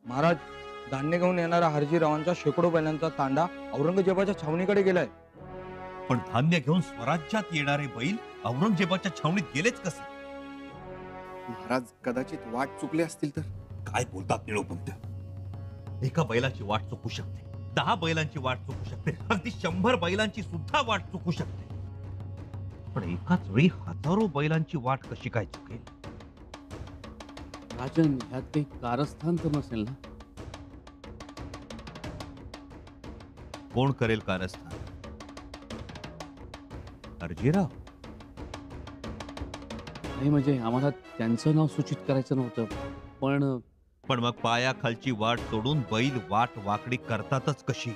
महाराज, धान्य घेऊन येणाऱ्या हरजीरावांचा शेकडो बैलांचा तांडा औरंगजेबाच्या छावणीकडे गेलाय. पण धान्य घेऊन स्वराज्यात येणारे बैल औरंगजेबाच्या छावणीत गेलेच कसे? महाराज कदाचित वाट चुकले असतील तर. काय बोलतात निळोपंत? एका बैलाची वाट चुकू शकते, 10 बैलांची वाट चुकू शकते, अगदी 100 बैलांची सुद्धा वाट चुकू शकते. पण एकाच वेळी हजारो बैलांची वाट कशी काय चुकेल? राजन, ह्यात काही कारस्थान तर नसेल ना? कोण करेल कारस्थान? हरजीराव? नाही म्हणजे आम्हाला त्यांचं नाव सूचित करायचं नव्हतं, पण मग पायाखालची वाट सोडून बैल वाट वाकडी करतातच कशी?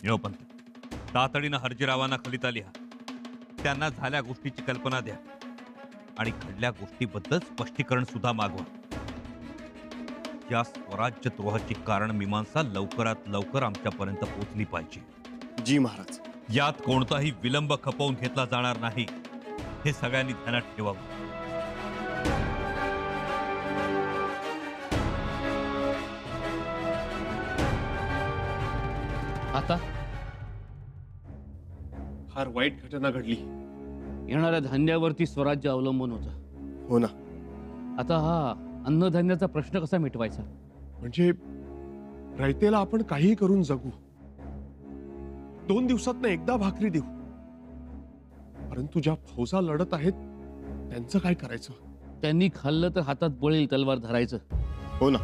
निळोपंत, तातडीनं हरजीरावांना खलिता लिहा. त्यांना झाल्या गोष्टीची कल्पना द्या आणि घडल्या गोष्टीबद्दल स्पष्टीकरण सुद्धा मागवा. या स्वराज्य द्रोहाची कारण मीमांसा लवकरात लवकर आमच्यापर्यंत पोहोचली पाहिजे. जी महाराज. यात कोणताही विलंब खपवून घेतला जाणार नाही, हे सगळ्यांनी ध्यानात ठेवावं. आता फार वाईट घटना घडली. येणाऱ्या धान्यावरती स्वराज्य अवलंबून होतं. हो ना. आता हा अन्नधान्याचा प्रश्न कसा मिटवायचा? म्हणजे रयतेला आपण काही करून जगू, 2 दिवसात एकदा भाकरी देऊ, परंतु ज्या फौजा लढत आहेत त्यांचं काय करायचं? त्यांनी खाल्लं तर हातात बळेल तलवार धरायचं. हो ना.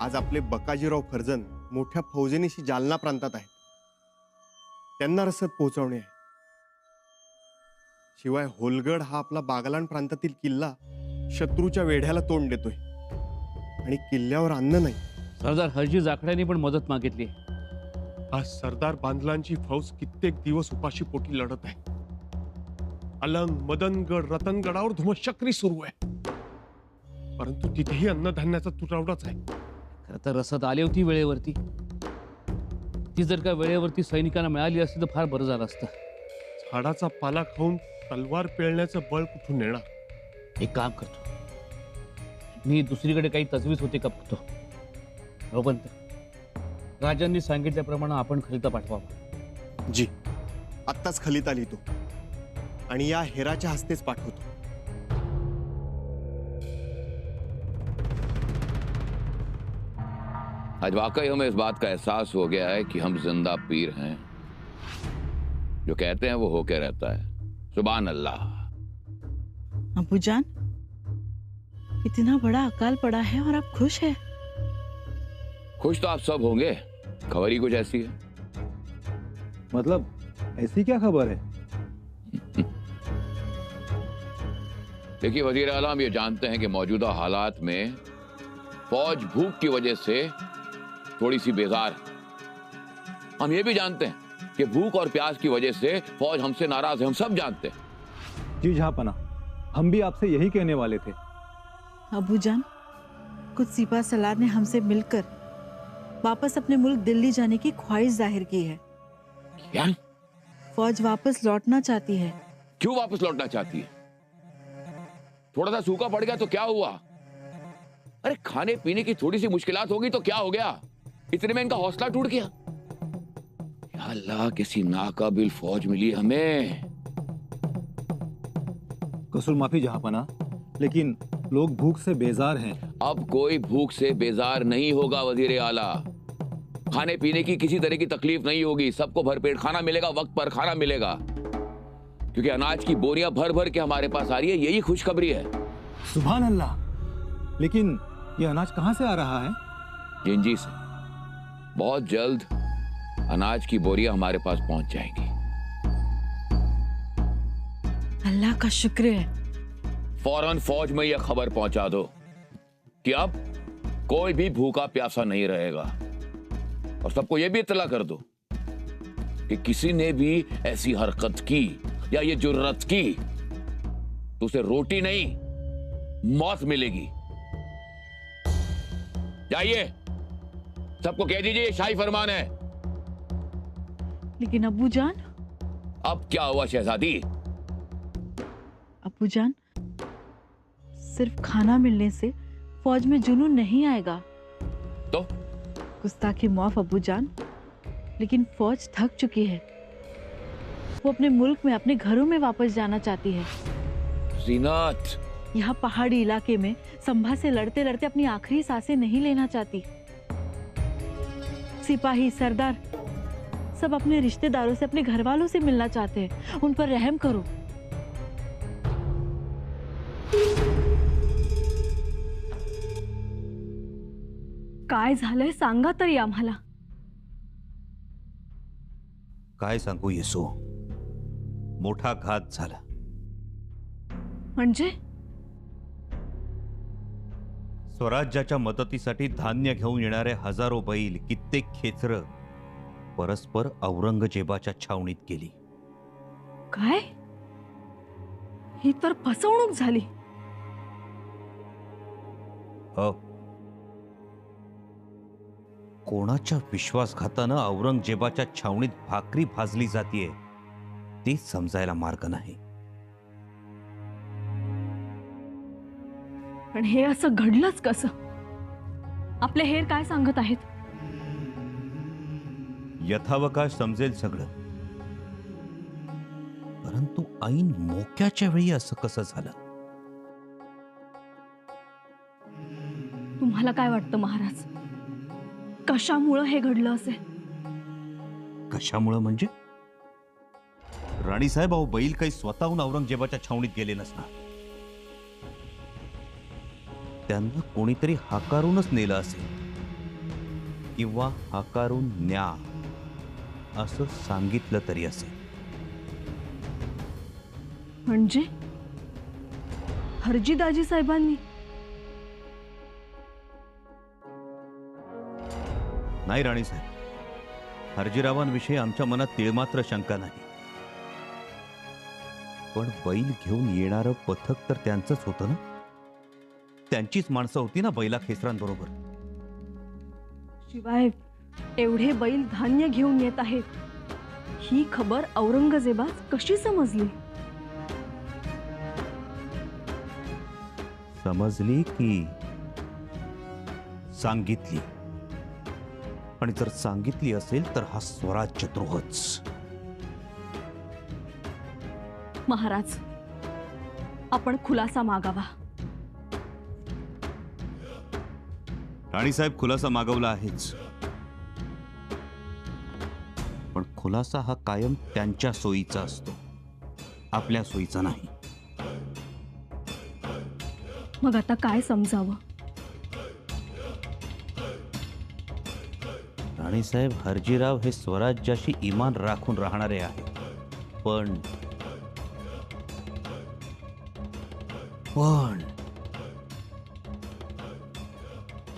आज आपले बकाजीराव फर्जंद मोठ्या फौजेनीशी जालना प्रांतात आहेत. त्यांना रसद पोहोचवणे आहे. शिवाय होलगड हा आपला बागलाण प्रांतातील किल्ला शत्रूच्या वेढ्याला तोंड देतोय आणि किल्ल्यावर अन्न नाही. सरदार हरजी जाखड्यांनी पण मदत मागितली. आज सरदार बांधलांची फौज कित्येक दिवस उपाशी पोटी लढत आहे. अलंग, मदनगड, रतनगडावर धुमश्चक्री सुरू आहे, परंतु तिथेही अन्नधान्याचा तुटवडाच आहे. खरं तर रसद आली होती वेळेवरती. ती जर का वेळेवरती सैनिकांना मिळाली असती तर फार बरं झालं असतं. झाडाचा पाला खाऊन तलवार पेळण्याचं बळ कुठून येणार? एक काम करतो, मी दुसरीकडे काही तजवीज होते का बघतो. रोपंत, राजांनी सांगितल्याप्रमाणे आपण खलिता पाठवावा. जी, आत्ताच खलिता लिहितो आणि या हेराच्या हस्तेच पाठवतो. आज वाकई हमें इस बात का एहसास हो गया है कि हम जिंदा पीर हैं. जो कहते हैं वो होके रहता है. सुभान अल्लाह. अबूजान, इतना बड़ा अकाल पड़ा है और आप खुश हैं? खुश तो आप सब होंगे, खबर ही कुछ ऐसी है. मतलब ऐसी क्या खबर है? देखिए वजीर आला, हम ये जानते हैं कि मौजूदा हालात में फौज भूख की वजह से थोड़ी सी बेजार है. हम ये भी जानते हैं कि भूख और प्यास की वजह से फौज हमसे नाराज है. हम सब जानते हैं. जी जहांपना, हम भी आपसे यही कहने वाले थे. अबूजान, कुछ सिपा सलार ने हमसे मिलकर वापस अपने मुल्क दिल्ली जाने की ख्वाहिश जाहिर की है. क्या? फौज वापस लौटना चाहती है. क्यों वापस लौटना चाहती है? थोड़ा सा सूखा पड़ गया तो क्या हुआ? अरे खाने पीने की थोड़ी सी मुश्किलात होगी तो क्या हो गया? इतने में इनका हौसला टूट गया. या अल्लाह, किसी नाकाबिल फौज मिली हमें. कसूर माफी जहांपना, लेकिन लोग भूख से बेजार हैं. अब कोई भूख से बेजार नहीं होगा वजीर आला. खाने पीने की किसी तरह की तकलीफ नहीं होगी. सबको भरपेट खाना मिलेगा, वक्त पर खाना मिलेगा, क्योंकि अनाज की बोरियां भर भर के हमारे पास आ रही है. यही खुशखबरी है. सुभान अल्लाह. लेकिन ये अनाज कहां से आ रहा है? जिंजी से. बहुत जल्द अनाज की बोरियां हमारे पास पहुंच जाएंगी. अल्लाह का शुक्र है. फौरन फौज में यह खबर पहुंचा दो कि अब कोई भी भूखा प्यासा नहीं रहेगा, और सबको यह भी इत्तला कर दो कि किसी ने भी ऐसी हरकत की या ये जुर्रत की तो उसे रोटी नहीं मौत मिलेगी. जाइए, सबको कह दीजिए, शाही फरमान है. लेकिन अबूजान. अब क्या हुआ शहजादी? अबूजान, सिर्फ खाना मिलने से फौज में जुनून नहीं आएगा। तो गुस्ताखी माफ अब्बूजान, लेकिन फौज थक चुकी है। वो अपने मुल्क में, अपने घरों में वापस जाना चाहती है। जीनत, यहाँ पहाड़ी इलाके में संभा से लड़ते लड़ते अपनी आखिरी सांसें नहीं लेना चाहती। सिपाही, सरदार सब अपने रिश्तेदारों से, अपने घर वालों से मिलना चाहते हैं। उन पर रहम करो। काय झालंय सांगा तरी आम्हाला। काय सांगू येसू, मोठा घात झाला. म्हणजे स्वराज्याच्या मदतीसाठी धान्य घेऊन येणारे हजारो बैल, कित्येक खेचर परस्पर औरंगजेबाच्या छावणीत गेली. काय? ही तर फसवणूक झाली. कोणाच्या विश्वासघातानं औरंगजेबाच्या छावणीत भाकरी भाजली जातीये ते समजायला मार्ग नाही. पण हे असं घडलंच कसं? आपले हेर काय सांगत आहेत? यथावकाश समजेल सगळं, परंतु ऐन मोक्याच्या वेळी असं कसं झालं? तुम्हाला काय वाटतं महाराज, कशामुळं हे घडलं असेल? कशामुळं म्हणजे? राणीसाहेब, अहो बैल काही स्वतःहून औरंगजेबाच्या छावणीत गेले नसणार. त्यांना कोणीतरी हाकारूनच नेलं असेल, किंवा हाकारून न्या असं सांगितलं तरी असेल. म्हणजे हरजीदाजी साहेबांनी? नाही राणीसाहेब, हरजीरावांविषयी आमच्या मनात तिळमात्र शंका नाही. पण बैल घेऊन येणारं पथक तर त्यांचंच होतं ना. त्यांचीच माणसं होती ना बैला खेसरांबरोबर. शिवाय एवढे बैल धान्य घेऊन येत आहेत, ही खबर औरंगजेबास कशी समजली? समजली की सांगितली? आणि जर सांगितली असेल तर हा स्वराज्यद्रोहच. महाराज, आपण खुलासा मागावा. राणीसाहेब, खुलासा मागवला आहेच, पण खुलासा हा कायम त्यांच्या सोयीचा असतो, आपल्या सोयीचा नाही. मग आता काय समजावं? राणीसाहेब, हरजीराव हे स्वराज्याशी इमान राखून राहणारे आहेत, पण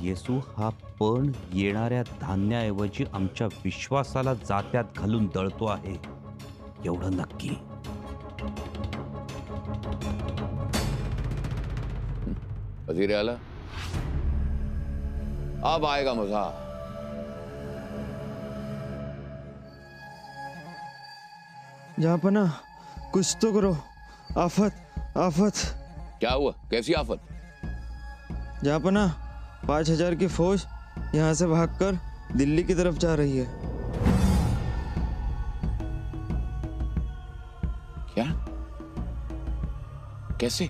येसू हा पण येणाऱ्या धान्याऐवजी आमच्या विश्वासाला जात्यात घालून दळतो आहे, एवढं नक्की. वजीर आला, अब आएगा मजा. जहाँपना, कुछ तो करो. आफत, आफत. क्या हुआ? कैसी आफत? जहाँपना, 5000 की फौज यहाँ से भागकर दिल्ली की तरफ जा रही है. क्या? कैसे?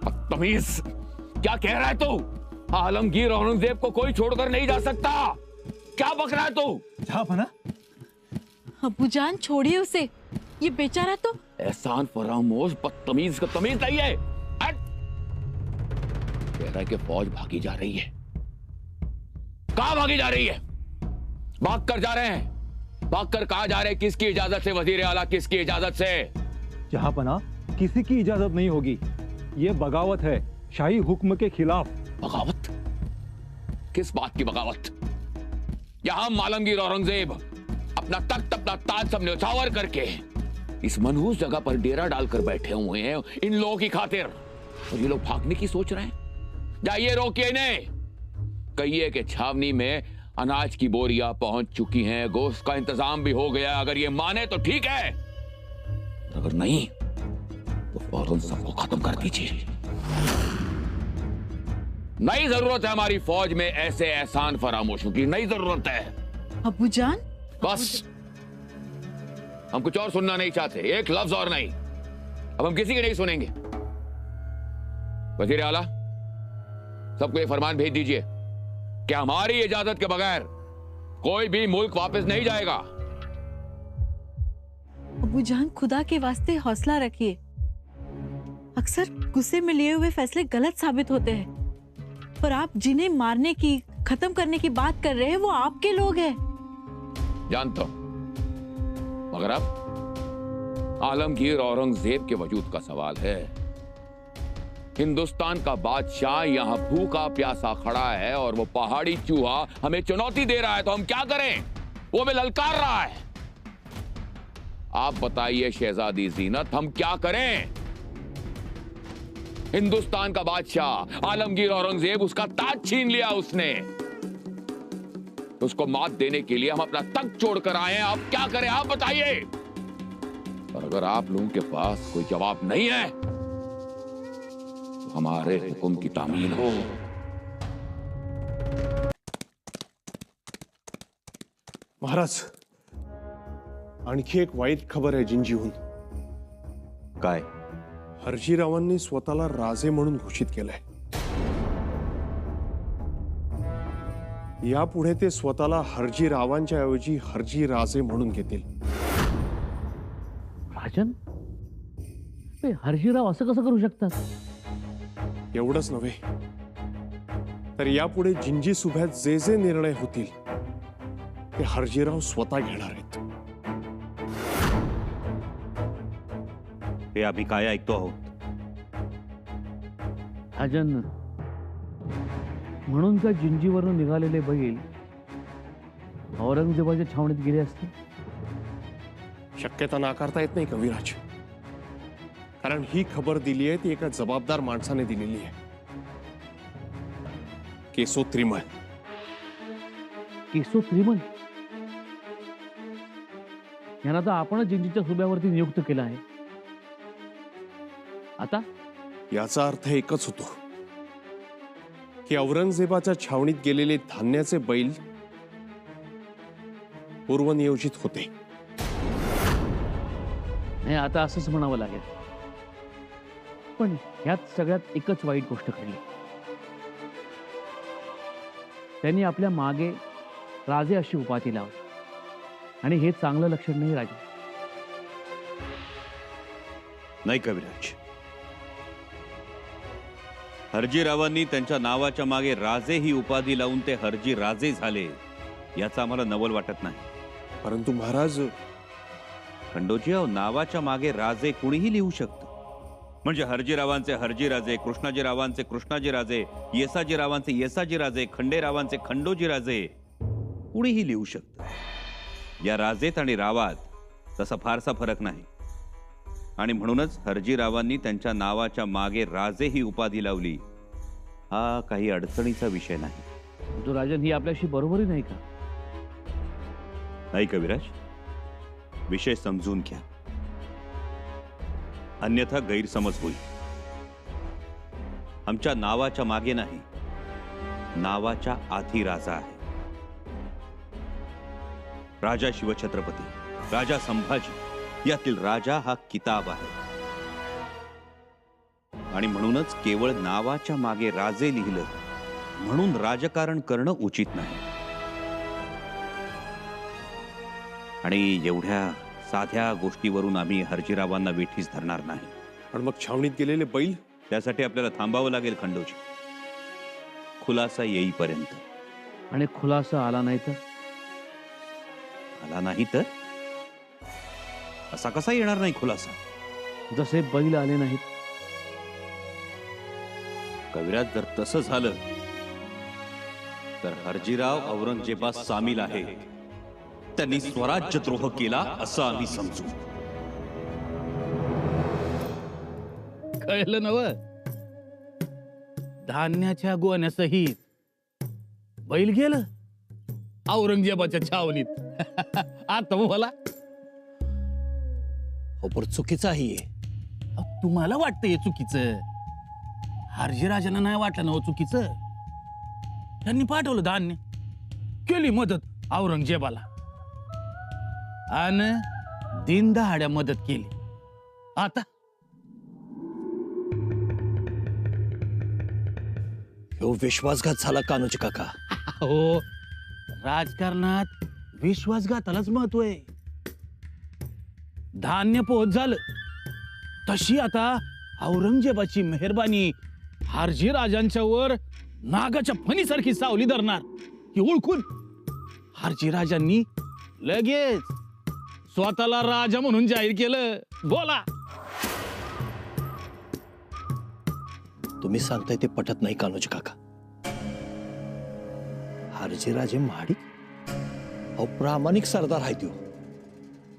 बदतमीज, क्या कह रहा है तू? आलमगीर औरंगजेब को कोई छोड़कर नहीं जा सकता. क्या बक रहा है तू? अब्बूजान, छोड़िए उसे, ये बेचारा तो. एहसान फरामोश बदतमीज का तमीज नहीं है. हट! कह रहा है कि फौज भागी जा रही है. कहां भागी जा रही है? भाग कर जा रहे हैं. भाग कर कहां जा रहे हैं? किसकी इजाजत से वजीर आला? किसकी इजाजत से? जहांपना, किसी की इजाजत नहीं होगी. ये बगावत है, शाही हुक्म के खिलाफ. बगावत? किस बात की बगावत? यहां आलमगीर औरंगजेब अपना तख्त, अपना ताज सब न्यौछावर करके इस मनहूस जगह पर डेरा डालकर बैठे हुए हैं इन लोगों की खातिर, और ये लोग भागने की सोच रहे हैं. जाइए, रोकिए इन्हें. कहिए कि छावनी में अनाज की बोरियां पहुंच चुकी हैं, गोश्त का इंतजाम भी हो गया. अगर ये माने तो ठीक है, अगर नहीं तो और उन सबको खत्म कर दीजिए। नई जरूरत है हमारी फौज में ऐसे एहसान फरामोशों की, नई जरूरत है। अब्बूजान, बस, हम कुछ और सुनना नहीं चाहते, एक लफ्ज और नहीं। अब हम किसी की नहीं सुनेंगे। वजीर आला, सबको ये फरमान भेज दीजिए कि हमारी इजाजत के बगैर कोई भी मुल्क वापस नहीं जाएगा। अब्बूजान, खुदा के वास्ते हौसला रखिए। अक्सर गुस्से में लिए हुए फैसले गलत साबित होते हैं, और आप जिन्हें मारने की, खत्म करने की बात कर रहे हैं, वो आपके लोग हैं। जानता हूं, मगर अब आलमगीर औरंगजेब के वजूद का सवाल है। हिंदुस्तान का बादशाह यहां भूखा प्यासा खड़ा है और वो पहाड़ी चूहा हमें चुनौती दे रहा है, तो हम क्या करें? वो हमें ललकार रहा है। आप बताइए शहजादी जीनत, हम क्या करें? हिंदुस्तान का बादशाह आलमगीर औरंगजेब, उसका ताज छीन लिया उसने। उसको मात देने के लिए हम अपना तख्त छोड़कर आए हैं। आप क्या करें? आप बताइए। और अगर आप लोगों के पास कोई जवाब नहीं है तो हमारे हुक्म की तामील हो। महाराज, आणखी एक वाईट खबर आहे जिंजीहून. काय? हर्जीरावांनी स्वतःला राजे म्हणून घोषित केलंय. यापुढे ते स्वतःला हर्जीरावांच्या ऐवजी हर्जी राजे म्हणून घेतील. राजन, ते हर्षीराव असं कसं करू शकतात? एवढंच नव्हे, तर यापुढे जिंजी सुभ्यात जे जे निर्णय होतील ते हर्जीराव स्वतः घेणार आहेत. हे आम्ही काय ऐकतो आहोत? राजन, म्हणून का जिंजीवरून निघालेले बैल औरंगजेबाच्या छावणीत गेले असते? शक्यता नाकारता येत नाही कविराज, कारण ही खबर दिली आहे ती एका जबाबदार माणसाने दिलेली आहे. केसो त्रिमल. केसो त्रिमल यांना तर आपणच जिंजीच्या सुब्यावरती नियुक्त केलं आहे. आता याचा अर्थ एकच होतो की औरंगजेबाच्या छावणीत गेलेले धान्याचे बैल पूर्वनियोजित होते. नाही, आता असंच म्हणावं लागेल. पण ह्यात सगळ्यात एकच वाईट गोष्ट घडली. त्यांनी आपल्या मागे राजे अशी उपाधी लावली, आणि हे चांगलं लक्षण नाही राजे. नाही कविराज, हर्जीरावांनी त्यांच्या नावाच्या मागे राजे ही उपाधी लावून ते हर्जी राजे झाले, याचा आम्हाला नवल वाटत नाही. परंतु महाराज, खंडोजीराव, नावाच्या मागे राजे कुणीही लिहू शकतं. म्हणजे हर्जीरावांचे हर्जीराजे, कृष्णाजीरावांचे कृष्णाजीराजे, येसाजीरावांचे येसाजीराजे, खंडेरावांचे खंडोजीराजे, कुणीही लिहू शकतं. या राजेत आणि रावात तसा फारसा फरक नाही, आणि म्हणूनच हर्जीरावांनी त्यांच्या नावाच्या मागे राजे ही उपाधी लावली. हा काही अडचणीचा विषय नाही. तो राजन, ही आपल्याशी बरोबरी नाही का? नाही कविराज, विषय समजून घ्या, अन्यथा गैरसमज होईल. आमच्या नावाच्या मागे नाही, नावाच्या आधी राजा आहे. राजा शिवछत्रपती, राजा संभाजी, यातील राजा हा किताब आहे. आणि म्हणूनच केवळ नावाच्या मागे राजे लिहिलं म्हणून राजकारण करणं उचित नाही. आणि एवढ्या साध्या गोष्टीवरून आम्ही हर्जीरावांना वेठीस धरणार नाही. पण मग छावणीत गेलेले बैल? त्यासाठी आपल्याला थांबावं लागेल खंडोजी, खुलासा येईपर्यंत. आणि खुलासा आला नाही तर? आला नाही तर असा कसा येणार नाही खुलासा? जसे बैल आले नाहीत. कविराज, जर तसं झालं तर हर्जीराव औरंगजेबात सामील आहे, त्यांनी स्वराज्यद्रोह केला असं आम्ही समजू. कळलं नव? धान्याच्या गोण्यासहित बैल गेलं औरंगजेबाच्या छावणीत. आता मला हो, पण चुकीचं आहे. तुम्हाला वाटतं हे चुकीचं, हर्जीराजांना नाही वाटलं ना हो चुकीचं. त्यांनी पाठवलं धान्य, केली मदत औरंगजेबाला, आणि दिनदहाड्या मदत केली. आता ह्यो विश्वासघात झाला कान्होजी काका. हो, राजकारणात विश्वासघातालाच महत्व आहे. धान्य पोहोच झालं, तशी आता औरंगजेबाची मेहरबानी हारजी राजांच्यावर नागाच्या फणीसारखी सावली धरणार ही ओळखून हारजी राजांनी लगेच स्वतःला राजा म्हणून जाहीर केलं. बोला. तुम्ही सांगताय ते पटत नाही कान्होजी काका. हारजीराजे महाडिक अहो प्रामाणिक सरदार आहे त्यो.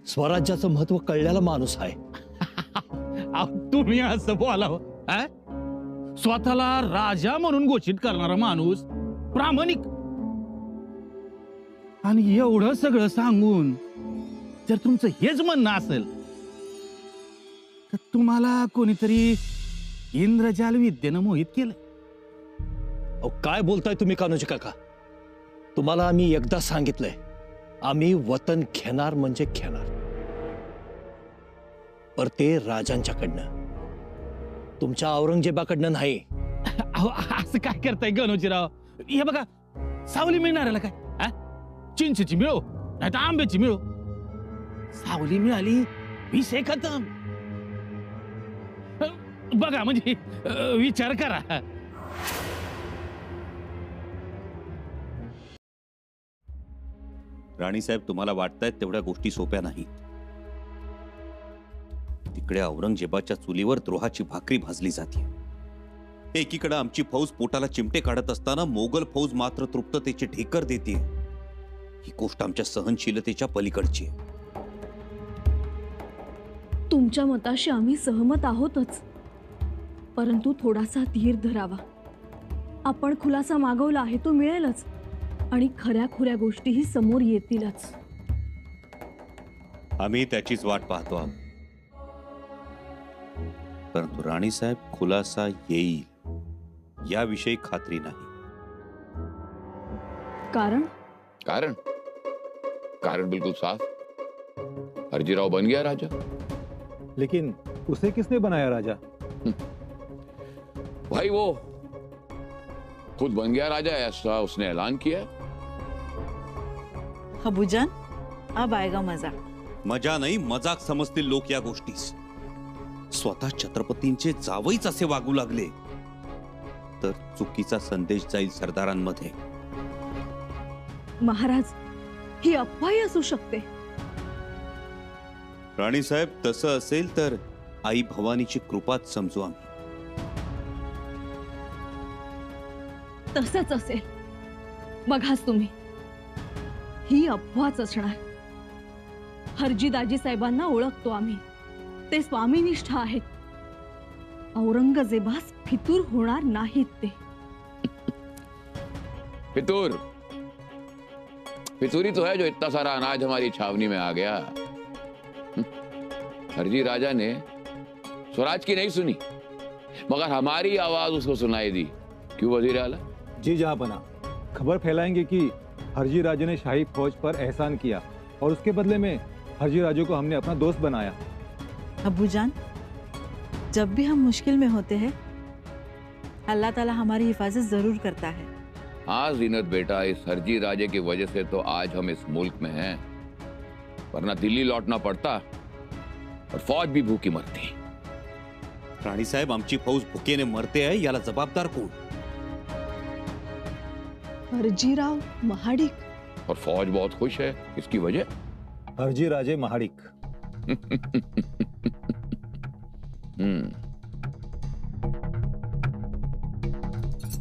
स्वराज्याचं महत्व कळलेला माणूस आहे. तुम्ही असं बोलावं, स्वतःला राजा म्हणून घोषित करणारा माणूस प्रामाणिक, आणि एवढं सगळं सांगून जर तुमचं हेच म्हणणं असेल तर तुम्हाला कोणीतरी इंद्रजाल विद्येनं मोहित केलं. अहो काय बोलताय तुम्ही कान्होजी काका. तुम्हाला आम्ही एकदा सांगितलंय, आम्ही वतन घेणार म्हणजे घेणार, पर ते राजांच्याकडनं, तुमच्या औरंगजेबाकडनं नाही. असं काय करताय गणोजीराव. हे बघा, सावली मिळणार काय, चिंचेची मिळो नाही तर आंब्याची मिळो, सावली मिळाली विषय खतम. बघा म्हणजे विचार करा. राणीसाहेब, तुम्हाला वाटतायत तेवढ्या गोष्टी सोप्या नाहीत. तिकडे औरंगजेबाच्या चुलीवर द्रोहाची भाकरी भाजली जाते. एकीकडे आमची फौज पोटाला चिमटे काढत असताना मोगल फौज मात्र तृप्ततेचे ढेकर देते. ही गोष्ट आमच्या सहनशीलतेच्या पलीकडची आहे. तुमच्या मताशी आम्ही सहमत आहोतच, परंतु थोडासा धीर धरावा. आपण खुलासा मागवला आहे तो मिळेलच, आणि खऱ्या खुऱ्या गोष्टीही समोर येतीलच. आम्ही त्याचीच वाट पाहतो आहोत. परंतु राणीसाहेब, खुलासा येईल याविषयी खात्री नाही. कारण कारण कारण बिल्कुल साफ, हरजीराव बन गया राजा. लेकिन उसे किसने बनाया राजा? भाई वो खुद बन गया राजा, ऐसा उसने ऐलान किया. अबूजान, अब आएगा मजा. मजा नाही, मजाक समजतील लोक या गोष्टीस. स्वतः छत्रपतींचे जावईच असे वागू लागले तर चुकीचा संदेश जाईल सरदारांमध्ये. महाराज, ही अफवाही असू शकते. राणीसाहेब, तसं असेल तर आई भवानीची कृपाच समजू आम्ही. तसंच असेल. बघाच तुम्ही, ही अफवाच असणार. हरजीदाजी साहेबांना ओळखतो आम्ही, ते स्वामीनिष्ठ आहेत. औरंगजेबास फितूर होणार नाहीत ते. फितूर फितूरी तो है जो इतना सारा अनाज हमारी छावनी में आ गया. हरजी राजा ने स्वराज की नहीं सुनी, मगर हमारी आवाज उसको सुनाई दी. क्यों वजीर आला? जी जहांपना, खबर फैलाएंगे कि हरजी राजे ने शाही फौज पर एहसान किया और उसके बदले में हरजी राजू को हमने अपना दोस्त बनाया. अबूजान, जब भी हम मुश्किल में होते हैं अल्लाह ताला हमारी हिफाजत जरूर करता है. हाँ जीनत बेटा, इस हरजी राजे की वजह से तो आज हम इस मुल्क में हैं, वरना दिल्ली लौटना पड़ता और फौज भी भूखी मरती. राणीसाहेब, आमची फौज भुकेने मरते आहे याला जबाबदार कोण? हरजीराव महाडिक. और फौज बहुत खुश है. इसकी वजह हरजी राजे महाडिक.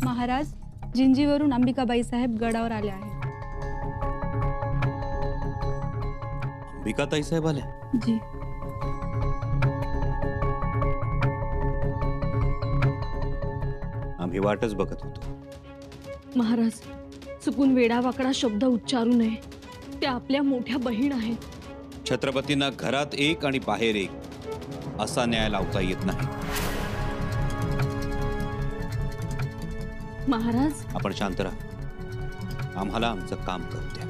महाराज, जिंजीवरून अंबिकाबाई साहेब गडावर आले आहेत. अंबिकाताई साहेब आल्या? जी. आम्ही वाटच बघत होतो. महाराज, चुकून वेडावाकडा शब्द उच्चारू नये. त्या आपल्या मोठ्या बहीण आहेत. छत्रपतींना घरात एक आणि बाहेर एक असा न्याय लावता येत नाही. महाराज आपण शांत राहा. आम्हाला आमचं काम करू द्या.